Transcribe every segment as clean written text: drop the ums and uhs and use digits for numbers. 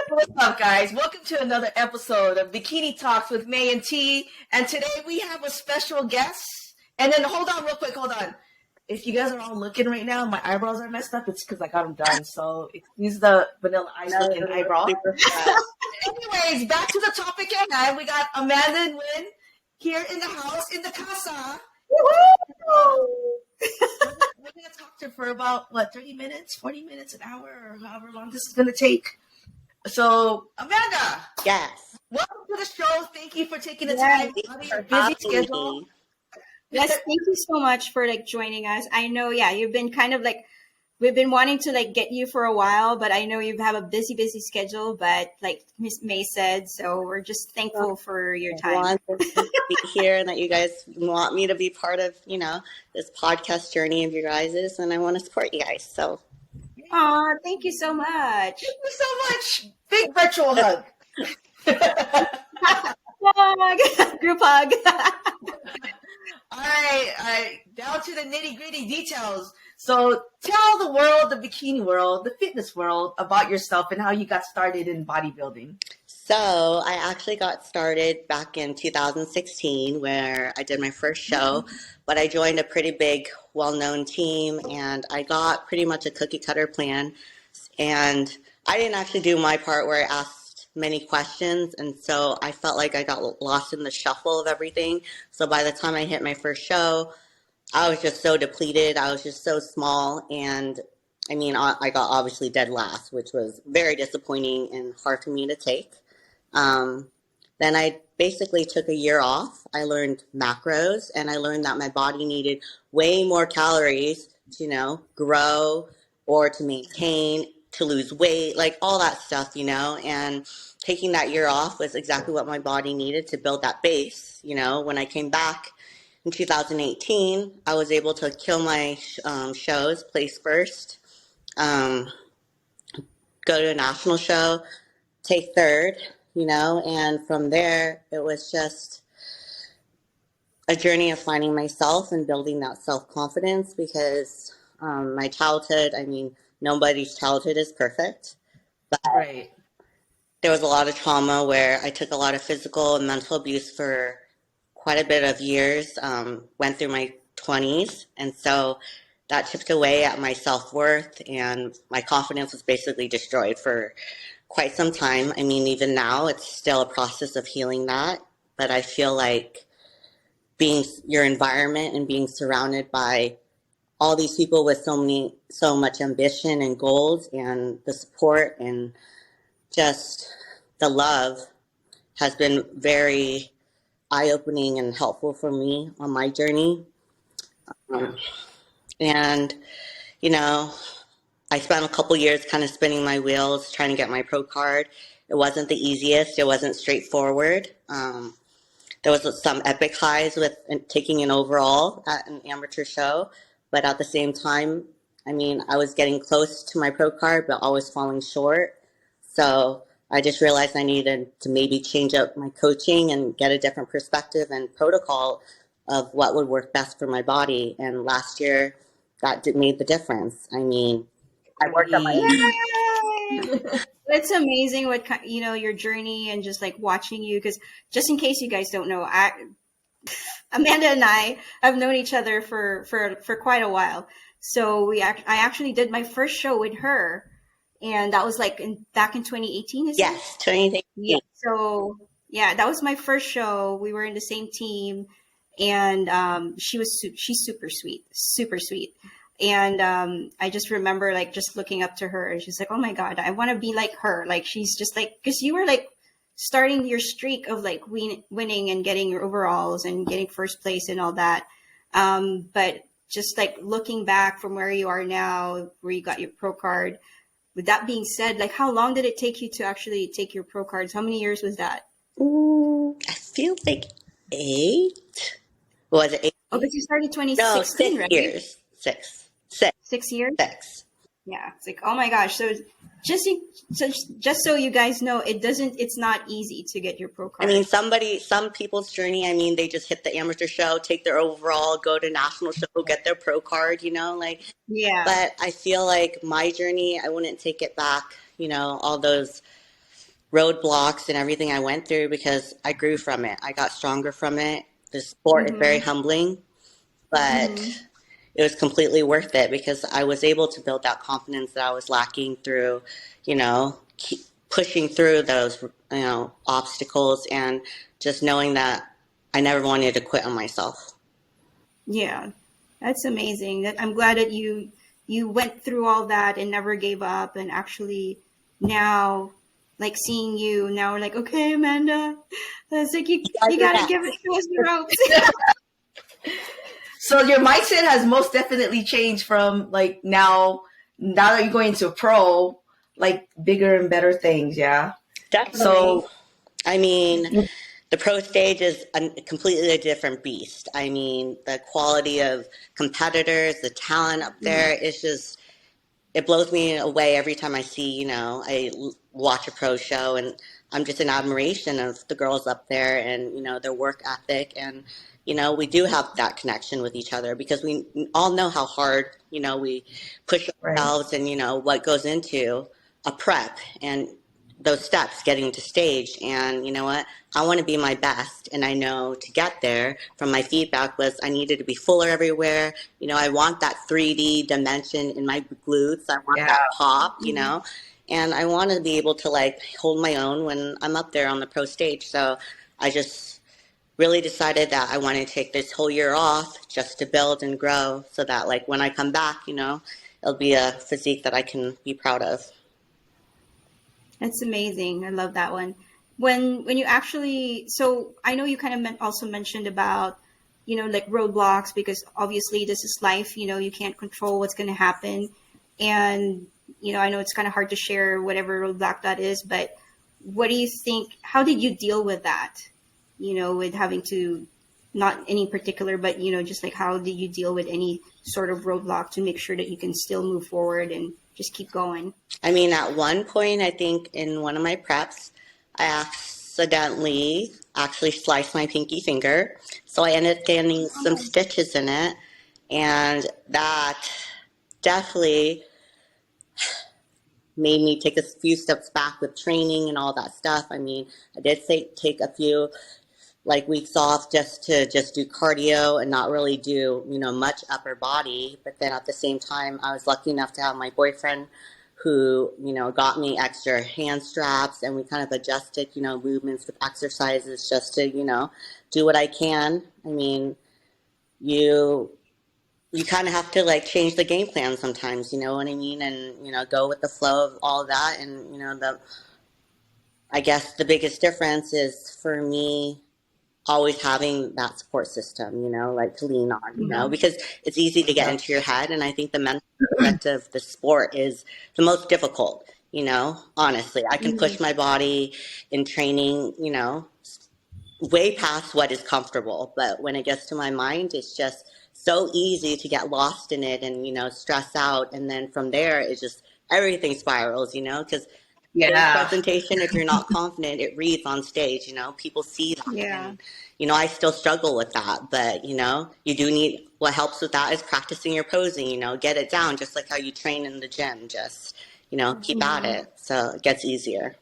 What's up, guys? Welcome to another episode of Bikini Talks with May and T. And today we have a special guest. And then hold on real quick, hold on. If you guys are all looking right now, my eyebrows are messed up. It's because I got them done. So excuse the vanilla ice looking eyebrow. Anyways, back to the topic at hand. We got Amanda Nguyen here in the house, in the casa. We're going to talk to her for about, 30 minutes, 40 minutes, an hour, or however long this is going to take. So, Amanda. Yes. Welcome to the show. Thank you for taking the time out of your busy schedule. Yes, thank you so much for joining us. I know, you've been kind of we've been wanting to get you for a while, but I know you have a busy schedule, but like Miss May said, so we're just thankful for your time. I want to be here and that you guys want me to be part of, this podcast journey of your guys's, and I want to support you guys. So. Aw, thank you so much. Thank you so much. Big virtual hug. Group hug. All right. Down to the nitty gritty details. So tell the world, the bikini world, the fitness world about yourself and how you got started in bodybuilding. So I actually got started back in 2016 where I did my first show, but I joined a pretty big, well-known team and I got pretty much a cookie cutter plan. And I didn't actually do my part where I asked many questions. And so I felt like I got lost in the shuffle of everything. So by the time I hit my first show, I was just so depleted. I was just so small. And I mean, I got obviously dead last, which was very disappointing and hard for me to take. Then I basically took a year off. I learned macros and I learned that my body needed way more calories to, grow or to maintain, to lose weight, like all that stuff, and taking that year off was exactly what my body needed to build that base. When I came back in 2018, I was able to kill my shows, place first, go to a national show, take third, and from there, it was just a journey of finding myself and building that self-confidence because my childhood, nobody's childhood is perfect, but Right. There was a lot of trauma where I took a lot of physical and mental abuse for quite a bit of years, went through my 20s, and so that chipped away at my self-worth and my confidence was basically destroyed for quite some time. Even now, it's still a process of healing that, but I feel like being your environment and being surrounded by all these people with so much ambition and goals and the support and just the love has been very eye-opening and helpful for me on my journey. And, I spent a couple years kind of spinning my wheels, trying to get my pro card. It wasn't the easiest. It wasn't straightforward. There was some epic highs with taking an overall at an amateur show. But at the same time, I was getting close to my pro card, but always falling short. So I just realized I needed to maybe change up my coaching and get a different perspective and protocol of what would work best for my body. And last year, that made the difference. I worked on my It's amazing what your journey and just watching you, because just in case you guys don't know, Amanda and I have known each other for quite a while. So I actually did my first show with her, and that was back in 2018. Yes, 2018. Yeah. So that was my first show. We were in the same team, and she's super sweet, super sweet. And I just remember just looking up to her, and she's like, "Oh my God, I want to be like her." She's just because you were starting your streak of winning and getting your overalls and getting first place and all that. But just looking back from where you are now, where you got your pro card. With that being said, how long did it take you to actually take your pro cards? How many years was that? I feel like 8. Was it 8? Oh, but you started 2016, no, 6 right? years. 6. 6 years? 6. Yeah, it's oh my gosh. So just so you guys know, it's not easy to get your pro card. Some people's journey, they just hit the amateur show, take their overall, go to national show, get their pro card, Yeah. But I feel like my journey, I wouldn't take it back all those roadblocks and everything I went through, because I grew from it. I got stronger from it. The sport is very Mm-hmm. humbling, but Mm-hmm. it was completely worth it because I was able to build that confidence that I was lacking through, keep pushing through those, obstacles, and just knowing that I never wanted to quit on myself. Yeah, that's amazing. That I'm glad that you went through all that and never gave up, and actually now, like seeing you now, we're like, okay, Amanda, it's like you You're gotta give it next. to us the ropes. So your mindset has most definitely changed from like now that you're going to pro, like bigger and better things, yeah. Definitely. So I mean, the pro stage is a completely different beast. I mean, the quality of competitors, the talent up there is just, it blows me away every time I see, watch a pro show, and I'm just in admiration of the girls up there and, their work ethic. And, we do have that connection with each other because we all know how hard, we push right. ourselves and, what goes into a prep and those steps getting to stage. And you know what? I want to be my best. And I know to get there from my feedback was I needed to be fuller everywhere. I want that 3D dimension in my glutes. I want Yeah. that pop, Mhm. and I want to be able to like hold my own when I'm up there on the pro stage. So I just really decided that I wanted to take this whole year off just to build and grow so that like when I come back, it'll be a physique that I can be proud of. That's amazing. I love that one. When you actually, so I know you kind of also mentioned about, like roadblocks, because obviously this is life. You can't control what's going to happen, and I know it's kind of hard to share whatever roadblock that is. But what do you think? How did you deal with that? With having to, not any particular, but just like how did you deal with any sort of roadblock to make sure that you can still move forward and just keep going? I mean, at one point, I think in one of my preps, I accidentally actually sliced my pinky finger. So I ended up getting some stitches in it. And that definitely made me take a few steps back with training and all that stuff. I mean, I did take a few like weeks off just to just do cardio and not really do much upper body. But then at the same time, I was lucky enough to have my boyfriend who got me extra hand straps, and we kind of adjusted movements with exercises just to do what I can. I mean, you you kind of have to like change the game plan sometimes, you know what I mean, and go with the flow of all that. And the I guess the biggest difference is for me always having that support system, like to lean on, Mhm. because it's easy to get Yeah. into your head. And I think the mental aspect of the sport is the most difficult, honestly. I can Mhm. push my body in training, way past what is comfortable. But when it gets to my mind, it's just so easy to get lost in it and, stress out. And then from there, it's just everything spirals, because stage Yeah. presentation, if you're not confident, it reads on stage, people see that. Yeah. And, I still struggle with that. But, you do need, what helps with that is practicing your posing, get it down just like how you train in the gym. Just, keep at Mhm. it. So it gets easier.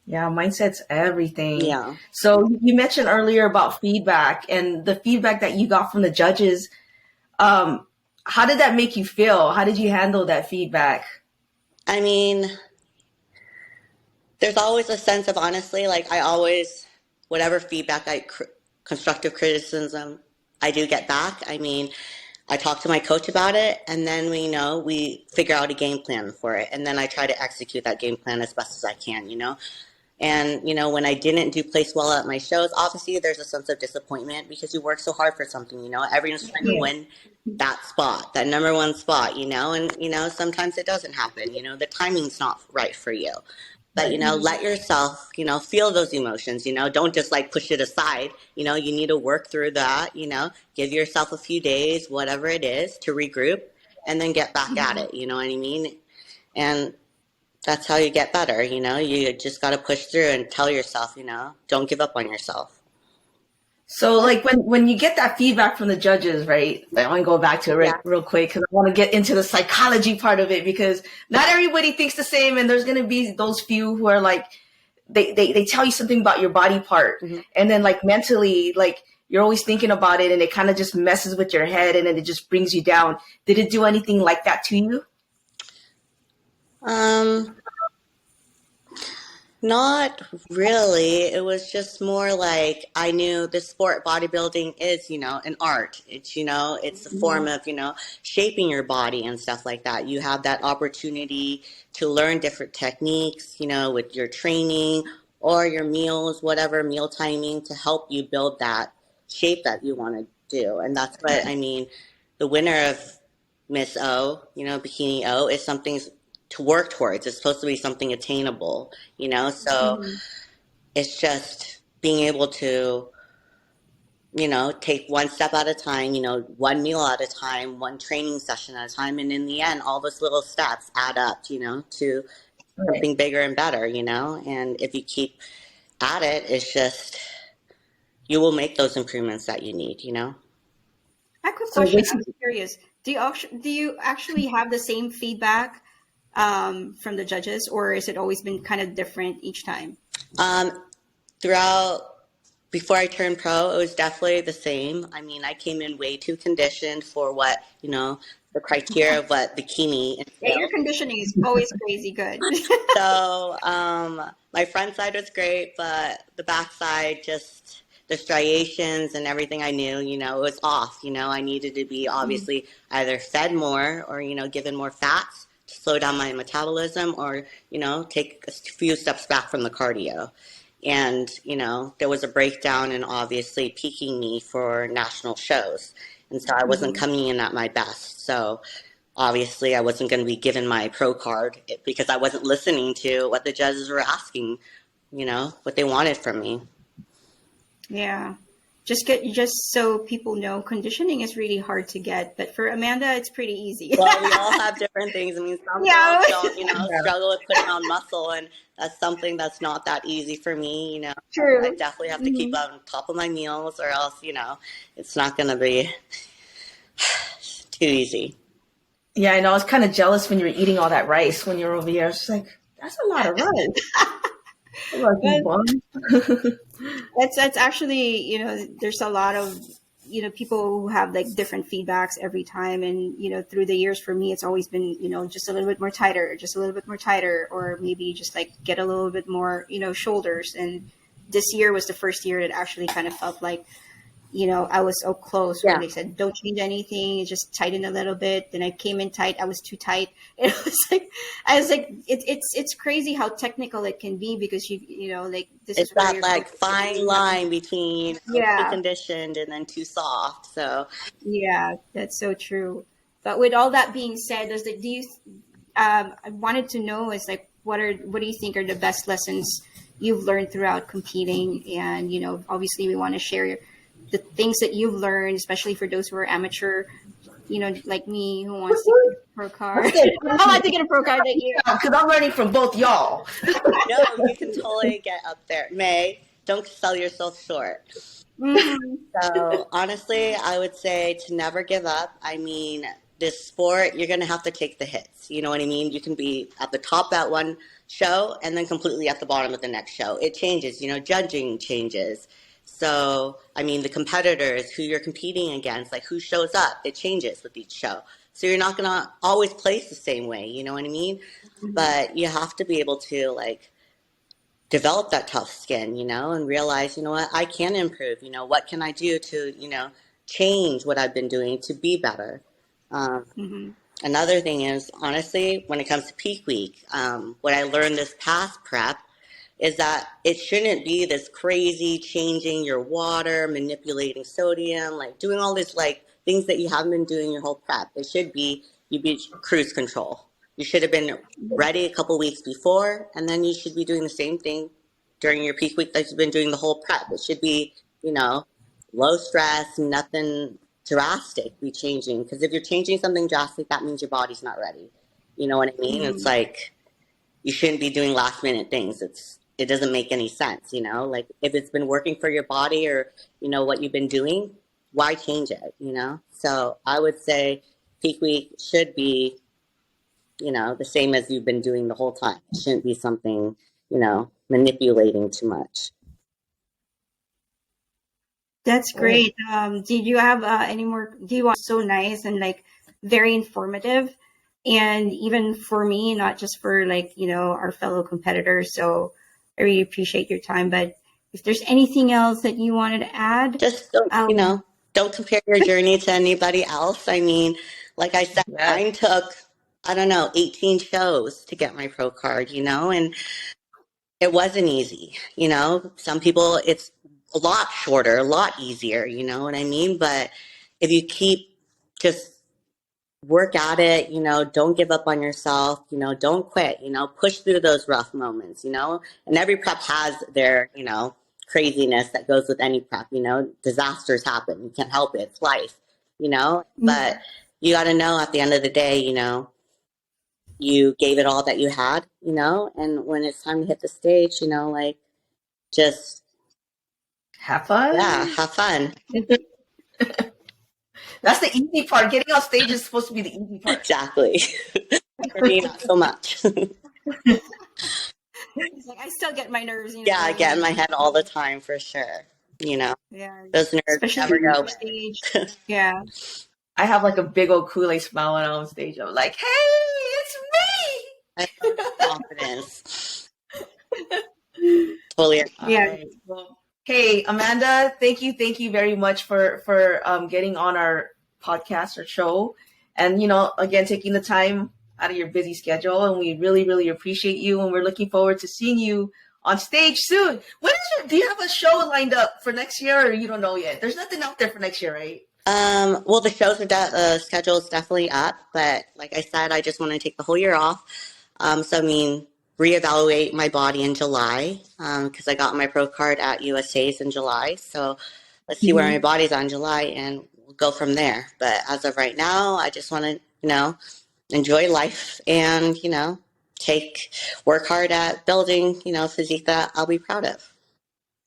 Yeah, mindset's everything. Yeah. So you mentioned earlier about feedback and the feedback that you got from the judges. Um, how did that make you feel? How did you handle that feedback? I mean, there's always a sense of honestly, like I always, whatever feedback constructive criticism I do get back. I mean, I talk to my coach about it, and then we figure out a game plan for it, and then I try to execute that game plan as best as I can. And when I didn't do place well at my shows, obviously there's a sense of disappointment because you work so hard for something. Everyone's trying to Yeah. win that spot, that number one spot. And sometimes it doesn't happen. The timing's not right for you. But Right. Mhm. let yourself feel those emotions. Don't just like push it aside. You need to work through that. Give yourself a few days, whatever it is, to regroup and then get back at Mhm. it. You know what I mean? And that's how you get better. You just got to push through and tell yourself, don't give up on yourself. So like when you get that feedback from the judges, right? I want to go back to it Yeah. real quick because I want to get into the psychology part of it because not everybody thinks the same, and there's gonna be those few who are like they tell you something about your body part, and then like mentally like you're always thinking about it, and it kind of just messes with your head, and then it just brings you down. Did it do anything like that to you? Um, Not really. It was just more like I knew this sport bodybuilding is, an art. It's, it's a form of, shaping your body and stuff like that. You have that opportunity to learn different techniques, with your training or your meals, whatever meal timing to help you build that shape that you want to do. And that's what I mean. The winner of Miss O, Bikini O, is something to work towards. It's supposed to be something attainable, so it's just being able to, take one step at a time, one meal at a time, one training session at a time. And in the end, all those little steps add up, to something bigger and better, and if you keep at it, it's just, you will make those improvements that you need, I have a quick So question. basically, I'm curious. Do you actually have the same feedback from the judges, or has it always been kind of different each time? Um, Throughout, before I turned pro, it was definitely the same. I mean, I came in way too conditioned for what, the criteria of what bikini Yeah, your entails. conditioning is always crazy good. So, my front side was great, but the back side, just the striations and everything I knew, it was off. I needed to be obviously either fed more or, given more fats to slow down my metabolism or, take a few steps back from the cardio. And, there was a breakdown in obviously peaking me for national shows. And so I wasn't Mhm. coming in at my best. So obviously I wasn't going to be given my pro card because I wasn't listening to what the judges were asking, what they wanted from me. Yeah. Just so people know, conditioning is really hard to get, but for Amanda, it's pretty easy. Well, we all have different things. I mean, some Yeah. girls don't, struggle with putting on muscle, and that's something that's not that easy for me. I True. definitely have to keep Mhm. on top of my meals, or else, it's not going to be too easy. yeah, I know. I was kind of jealous when you were eating all that rice when you were over here. I was just like, that's a lot of rice. Like you But bum. that's actually, there's a lot of, people who have like different feedbacks every time. And, through the years for me, it's always been, just a little bit more tighter, just a little bit more tighter, or maybe just like get a little bit more, shoulders. And this year was the first year that actually kind of felt like, I was so close where Yeah. they said, don't change anything, just tighten a little bit. Then I came in tight. I was too tight. It's crazy how technical it can be because like this It's is where that you're like focusing. fine line between overly Yeah. conditioned and then too soft. So Yeah, that's so true. But with all that being said, I wanted to know is like, what do you think are the best lessons you've learned throughout competing? And, obviously we want to share the things that you've learned, especially for those who are amateur, like me who wants to get a pro card. I want to get a pro card like you. Because I'm learning from both y'all. no, you can totally get up there. May, don't sell yourself short. Mhm. So honestly, I would say to never give up. I mean, this sport, you're going to have to take the hits. You know what I mean? You can be at the top at one show and then completely at the bottom at the next show. It changes, judging changes. So, I mean, the competitors who you're competing against, like who shows up, it changes with each show. So you're not going to always place the same way, you know what I mean? But you have to be able to like develop that tough skin, and realize, what, I can improve, what can I do to, change what I've been doing to be better. Um, Mhm. Another thing is, honestly, when it comes to peak week, what I learned this past prep is that it shouldn't be this crazy changing your water, manipulating sodium, like doing all this like things that you haven't been doing your whole prep. It should be you be cruise control. You should have been ready a couple weeks before, and then you should be doing the same thing during your peak week that you've been doing the whole prep. It should be, low stress, nothing drastic be changing. Because if you're changing something drastic, that means your body's not ready. You know what I mean? It's Mhm. like you shouldn't be doing last minute things. It's it doesn't make any sense, like if it's been working for your body or, what you've been doing, why change it? So I would say peak week should be, the same as you've been doing the whole time. It shouldn't be something, manipulating too much. That's great. Did you have any more? Do you want so nice and like very informative, and even for me, not just for like our fellow competitors. So I really appreciate your time. But if there's anything else that you wanted to add, Just don't compare your journey to anybody else. I mean, like I said, Yes. mine took, I don't know, 18 shows to get my pro card, and it wasn't easy. Some people it's a lot shorter, a lot easier, you know what I mean? But if you keep just work at it, don't give up on yourself, don't quit, push through those rough moments, and every prep has their, craziness that goes with any prep, disasters happen. You can't help it. It's life, but you got to know at the end of the day, you gave it all that you had, and when it's time to hit the stage, like just Have fun. yeah, have fun. That's the easy part. Getting on stage is supposed to be the easy part. Exactly. For me, not so much. It's like I still get my nerves. Yeah, I get in my head all the time for sure. Yeah, Those nerves especially never go. stage. Yeah. I have like a big old Kool-Aid smile when I'm on stage. I'm like, hey, it's me. I love confidence. Totally. Yeah. Right. Well, hey, Amanda, thank you very much for getting on our podcast or show, and again taking the time out of your busy schedule, and we really appreciate you, and we're looking forward to seeing you on stage soon. Do you have a show lined up for next year, or you don't know yet? There's nothing out there for next year, right? Well, the shows are schedule is definitely up, but like I said, I just want to take the whole year off. So I mean, reevaluate my body in July because I got my pro card at USA's in July. So let's see where my body's on July, and we'll go from there. But as of right now, I just want to, enjoy life and work hard at building, physique that I'll be proud of.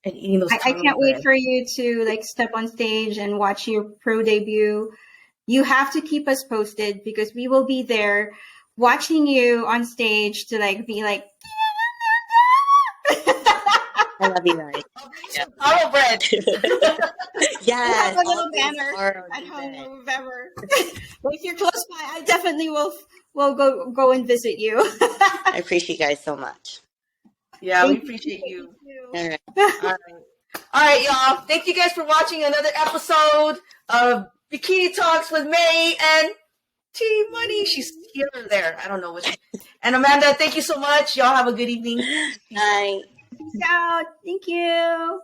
And eating those. I can't wait for you to like step on stage and watch your pro debut. You have to keep us posted because we will be there watching you on stage to like be like. I love you guys. Taro bread. Yes. Have a little banner at home or wherever. Well, if you're close by, I definitely will go and visit you. I appreciate you guys so much. Yeah, we appreciate you. All right. All right, y'all. Thank you guys for watching another episode of Bikini Talks with May and T Money. She's here or there. I don't know which. And Amanda, thank you so much. Y'all have a good evening. Bye. Peace out. Thank you.